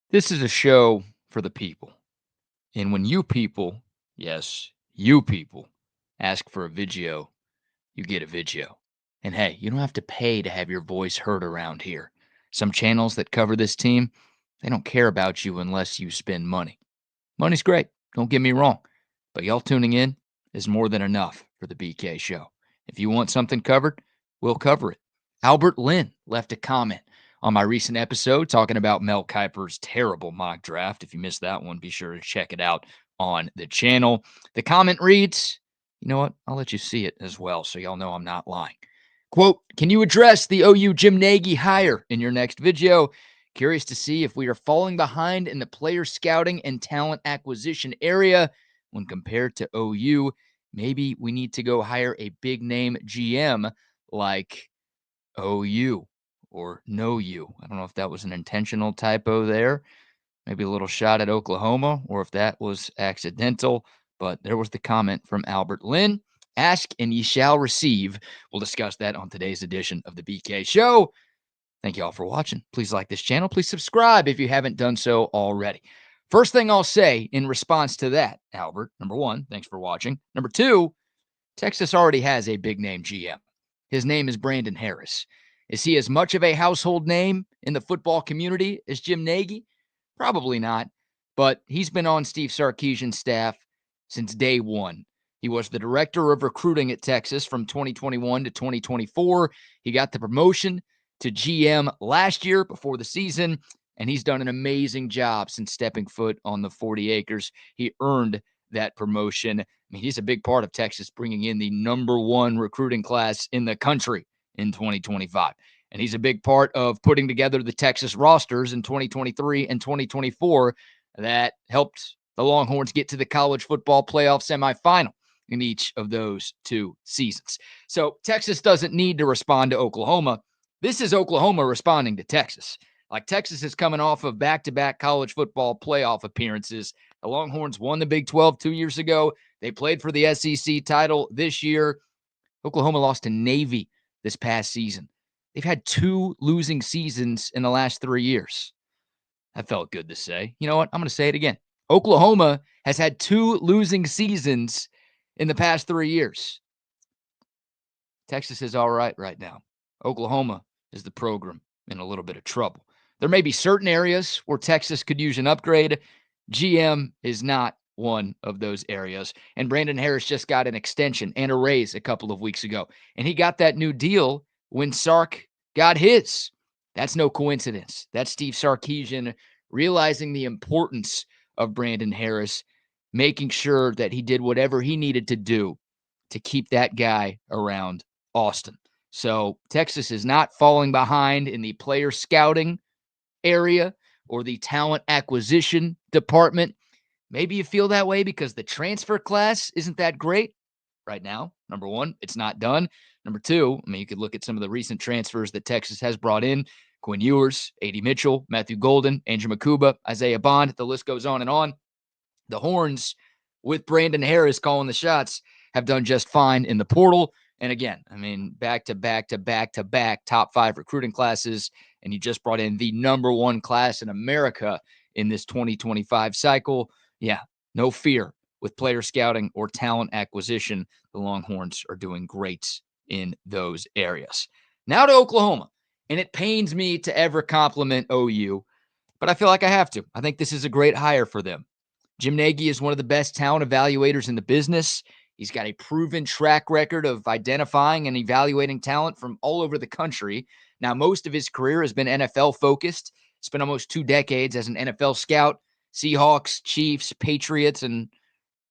This is a show for the people. And when you people, yes, you people, ask for a video, you get a video. And hey, you don't have to pay to have your voice heard around here. Some channels that cover this team, they don't care about you unless you spend money. Money's great, don't get me wrong. But y'all tuning in is more than enough for the BK show. If you want something covered, we'll cover it. Albert Lynn left a comment on my recent episode talking about Mel Kiper's terrible mock draft. If you missed that one, be sure to check it out on the channel. The comment reads, you know what? I'll let you see it as well so y'all know I'm not lying. Quote, can you address the OU Jim Nagy hire in your next video? Curious to see if we are falling behind in the player scouting and talent acquisition area when compared to OU. Maybe we need to go hire a big name GM like OU or no you. I don't know if that was an intentional typo there. Maybe a little shot at Oklahoma or if that was accidental. But there was the comment from Albert Lynn. Ask and ye shall receive. We'll discuss that on today's edition of the BK Show. Thank you all for watching. Please like this channel. Please subscribe if you haven't done so already. First thing I'll say in response to that, Albert, number one, thanks for watching. Number two, Texas already has a big name GM. His name is Brandon Harris. Is he as much of a household name in the football community as Jim Nagy? Probably not, but he's been on Steve Sarkisian's staff since day one. He was the director of recruiting at Texas from 2021 to 2024. He got the promotion to GM last year before the season, and he's done an amazing job since stepping foot on the 40 acres. He earned that promotion. I mean, he's a big part of Texas bringing in the number one recruiting class in the country in 2025. And he's a big part of putting together the Texas rosters in 2023 and 2024 that helped the Longhorns get to the college football playoff semifinal in each of those two seasons. So Texas doesn't need to respond to Oklahoma. This is Oklahoma responding to Texas. Like Texas is coming off of back-to-back college football playoff appearances. The Longhorns won the Big 12 2 years ago. They played for the SEC title this year. Oklahoma lost to Navy this past season. They've had two losing seasons in the last 3 years. That felt good to say. You know what? I'm going to say it again. Oklahoma has had two losing seasons in the past 3 years. Texas is all right now. Oklahoma is the program in a little bit of trouble. There may be certain areas where Texas could use an upgrade. GM is not one of those areas. And Brandon Harris just got an extension and a raise a couple of weeks ago. And he got that new deal when Sark got his. That's no coincidence. That's Steve Sarkisian realizing the importance of Brandon Harris, making sure that he did whatever he needed to do to keep that guy around Austin. So Texas is not falling behind in the player scouting area or the talent acquisition department. Maybe you feel that way because the transfer class isn't that great right now. Number one, it's not done. Number two, I mean, you could look at some of the recent transfers that Texas has brought in. Quinn Ewers, A.D. Mitchell, Matthew Golden, Andrew Makuba, Isaiah Bond. The list goes on and on. The Horns, with Brandon Harris calling the shots, have done just fine in the portal. And again, I mean, back to back top five recruiting classes. And you just brought in the number one class in America in this 2025 cycle. Yeah, no fear with player scouting or talent acquisition. The Longhorns are doing great in those areas. Now to Oklahoma. And it pains me to ever compliment OU, but I feel like I have to. I think this is a great hire for them. Jim Nagi is one of the best talent evaluators in the business. He's got a proven track record of identifying and evaluating talent from all over the country. Now, most of his career has been NFL focused. Spent almost 2 decades as an NFL scout, Seahawks, Chiefs, Patriots, and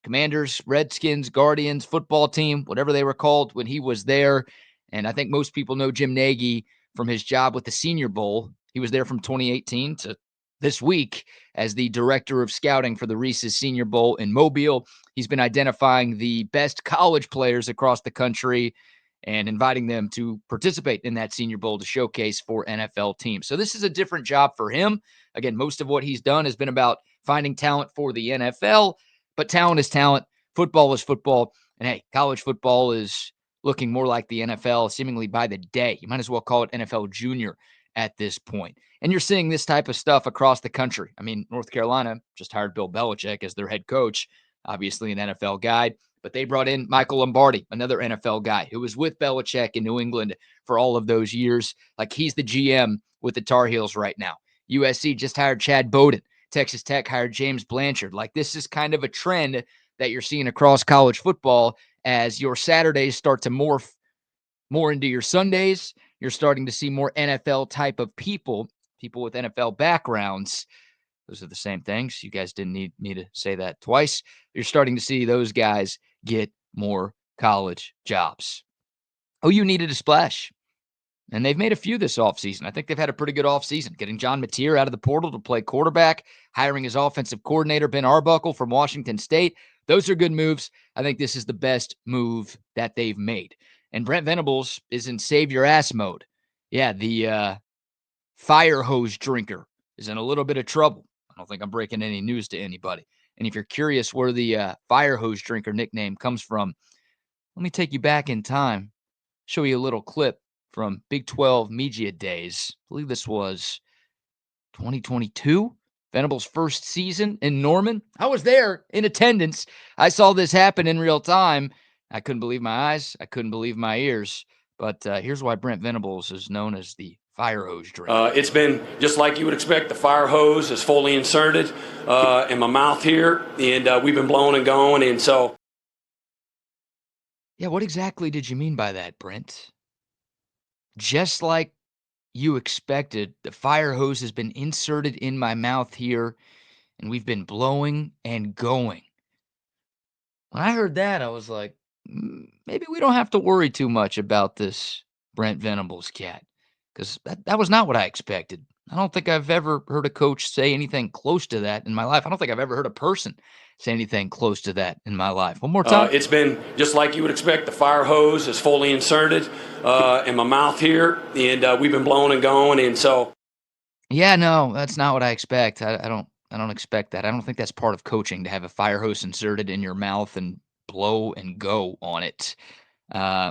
Commanders, Redskins, Guardians, football team, whatever they were called when he was there. And I think most people know Jim Nagi from his job with the Senior Bowl. He was there from 2018 to this week as the director of scouting for the Reese's Senior Bowl in Mobile. He's been identifying the best college players across the country and inviting them to participate in that Senior Bowl to showcase for NFL teams. So this is a different job for him. Again, most of what he's done has been about finding talent for the NFL, but talent is talent. Football is football. And hey, college football is looking more like the NFL seemingly by the day. You might as well call it NFL Junior at this point. And you're seeing this type of stuff across the country. I mean, North Carolina just hired Bill Belichick as their head coach, obviously an NFL guy, but they brought in Michael Lombardi, another NFL guy who was with Belichick in New England for all of those years. Like, he's the GM with the Tar Heels right now. USC just hired Chad Bowden. Texas Tech hired James Blanchard. Like, this is kind of a trend that you're seeing across college football as your Saturdays start to morph more into your Sundays. You're starting to see more NFL type of people with NFL backgrounds. Those are the same things. You guys didn't need me to say that twice. You're starting to see those guys get more college jobs. OU needed a splash, and they've made a few this offseason. I think they've had a pretty good offseason, getting John Mateer out of the portal to play quarterback, hiring his offensive coordinator, Ben Arbuckle, from Washington State. Those are good moves. I think this is the best move that they've made. And Brent Venables is in save your ass mode. Yeah, the fire hose drinker is in a little bit of trouble. I don't think I'm breaking any news to anybody. And if you're curious where the fire hose drinker nickname comes from, let me take you back in time, show you a little clip from Big 12 media days. I believe this was 2022, Venables' first season in Norman. I was there in attendance. I saw this happen in real time. I couldn't believe my eyes. I couldn't believe my ears. But here's why Brent Venables is known as the fire hose drinker. It's been just like you would expect. The fire hose is fully inserted in my mouth here, and we've been blowing and going, and so. Yeah, what exactly did you mean by that, Brent? Just like you expected, the fire hose has been inserted in my mouth here, and we've been blowing and going. When I heard that, I was like, maybe we don't have to worry too much about this Brent Venables cat, because that was not what I expected. I don't think I've ever heard a coach say anything close to that in my life. I don't think I've ever heard a person say anything close to that in my life. One more time. It's been just like you would expect. The fire hose is fully inserted in my mouth here, and we've been blowing and going, and so. Yeah, no, that's not what I expect. I don't expect that. I don't think that's part of coaching, to have a fire hose inserted in your mouth and blow and go on it.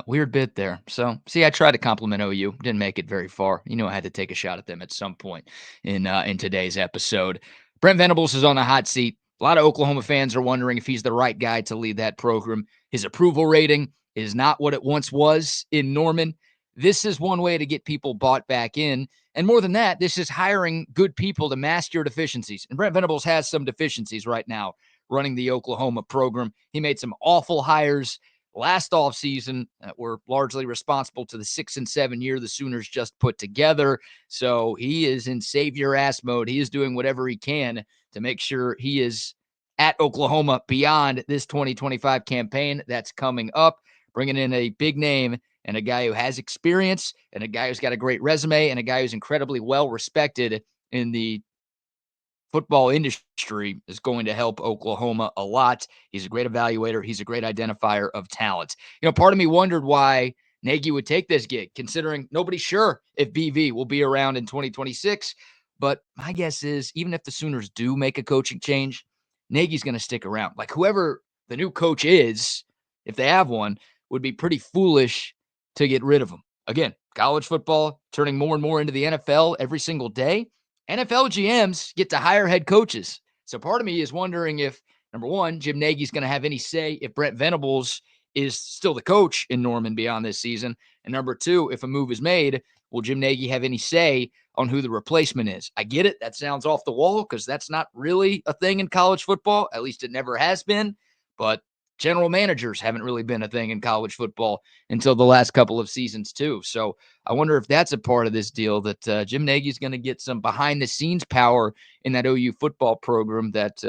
Weird bit there. So, see, I tried to compliment OU, didn't make it very far. You know, I had to take a shot at them at some point in today's episode. Brent Venables is on the hot seat. A lot of Oklahoma fans are wondering if he's the right guy to lead that program. His approval rating is not what it once was in Norman. This is one way to get people bought back in. And more than that, this is hiring good people to mask your deficiencies. And Brent Venables has some deficiencies right now running the Oklahoma program. He made some awful hires last offseason that were largely responsible to the 6-7 year the Sooners just put together. So he is in save your ass mode. He is doing whatever he can to make sure he is at Oklahoma beyond this 2025 campaign that's coming up, bringing in a big name and a guy who has experience and a guy who's got a great resume and a guy who's incredibly well respected in the football industry is going to help Oklahoma a lot. He's a great evaluator. He's a great identifier of talent. You know, part of me wondered why Nagi would take this gig, considering nobody's sure if BV will be around in 2026. But my guess is, even if the Sooners do make a coaching change, Nagy's going to stick around. Like, whoever the new coach is, if they have one, would be pretty foolish to get rid of him. Again, college football turning more and more into the NFL every single day. NFL GMs get to hire head coaches. So part of me is wondering if, number one, Jim Nagy's going to have any say if Brent Venables is still the coach in Norman beyond this season. And number two, if a move is made, will Jim Nagy have any say on who the replacement is? I get it. That sounds off the wall because that's not really a thing in college football. At least it never has been. But general managers haven't really been a thing in college football until the last couple of seasons too. So I wonder if that's a part of this deal, that Jim Nagy is going to get some behind-the-scenes power in that OU football program that,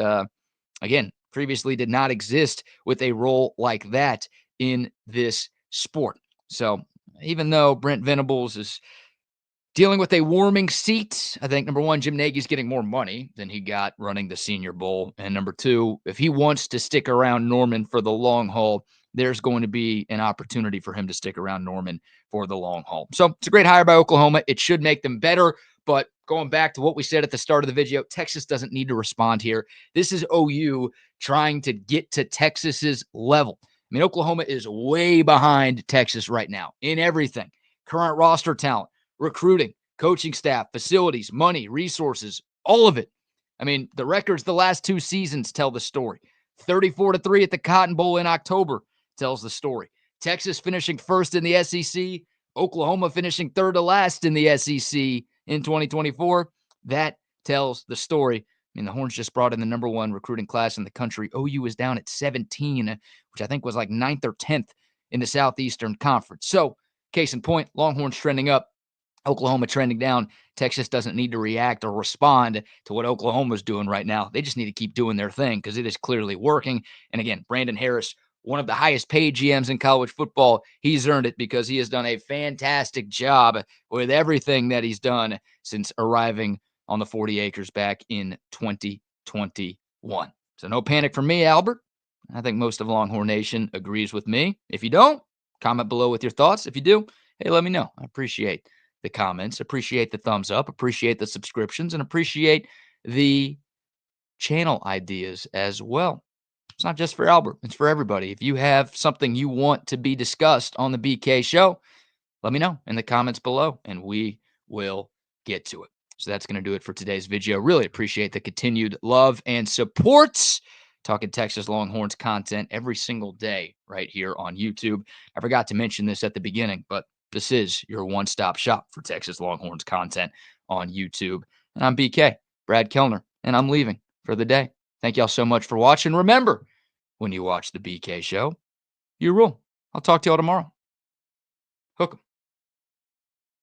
again, previously did not exist with a role like that in this sport. So even though Brent Venables is dealing with a warming seat, I think, number one, Jim Nagy's getting more money than he got running the Senior Bowl. And number two, if he wants to stick around Norman for the long haul, there's going to be an opportunity for him to stick around Norman for the long haul. So it's a great hire by Oklahoma. It should make them better. But going back to what we said at the start of the video, Texas doesn't need to respond here. This is OU trying to get to Texas's level. I mean, Oklahoma is way behind Texas right now in everything. Current roster talent, recruiting, coaching staff, facilities, money, resources, all of it. I mean, the records the last 2 seasons tell the story. 34-3 at the Cotton Bowl in October tells the story. Texas finishing first in the SEC, Oklahoma finishing third to last in the SEC in 2024. That tells the story. I mean, the Horns just brought in the number 1 recruiting class in the country. OU is down at 17, which I think was like 9th or 10th in the Southeastern Conference. So, case in point, Longhorns trending up, Oklahoma trending down. Texas doesn't need to react or respond to what Oklahoma's doing right now. They just need to keep doing their thing because it is clearly working. And again, Brandon Harris, one of the highest paid GMs in college football, he's earned it because he has done a fantastic job with everything that he's done since arriving on the 40 acres back in 2021. So no panic from me, Albert. I think most of Longhorn Nation agrees with me. If you don't, comment below with your thoughts. If you do, hey, let me know. I appreciate the comments, appreciate the thumbs up, appreciate the subscriptions, and appreciate the channel ideas as well. It's not just for Albert, it's for everybody. If you have something you want to be discussed on the BK show, let me know in the comments below and we will get to it. So that's going to do it for today's video. Really appreciate the continued love and support. Talking Texas Longhorns content every single day right here on YouTube. I forgot to mention this at the beginning, but this is your one-stop shop for Texas Longhorns content on YouTube. And I'm BK, Brad Kellner, and I'm leaving for the day. Thank y'all so much for watching. Remember, when you watch the BK show, you rule. I'll talk to y'all tomorrow. Hook 'em.